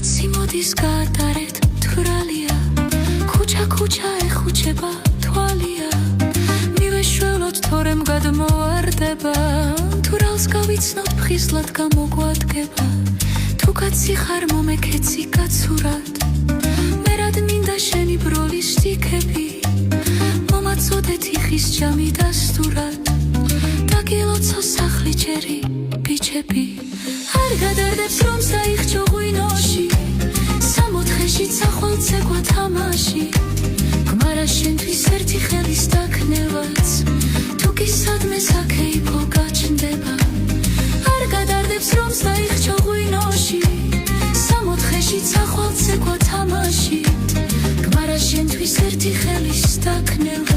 კაცი მოდის გაატარეთ თვრალია ქუჩა ეხუჩება თვალია მივეშველოთ თორემ გადმოვარდება თუ რალს გავიცნოთ ფხისლად გამოგვადგება თუ კაცი ხარ მომექეცი კაცურად მერად მინდა შენი ბროლის სტიქები მომაწოდეთ იხის ჯამი დასტურად დაგილოცო სახლი ჯერი ბიჭები არ გადარდებს რომ საიხჩო ღვინოში სამოთხეში ცახვალცეკვა თამაში გმარა შენთვის ერთი ხელის დაქნევაც თუ კი სადმე საქეიფო გაჩნდება არ გადარდებს რომ საიხჩო ღვინოში სამოთხეში ცახვალცეკვა თამაში გმარა შენთვის ერთი ხელის დაქნევაც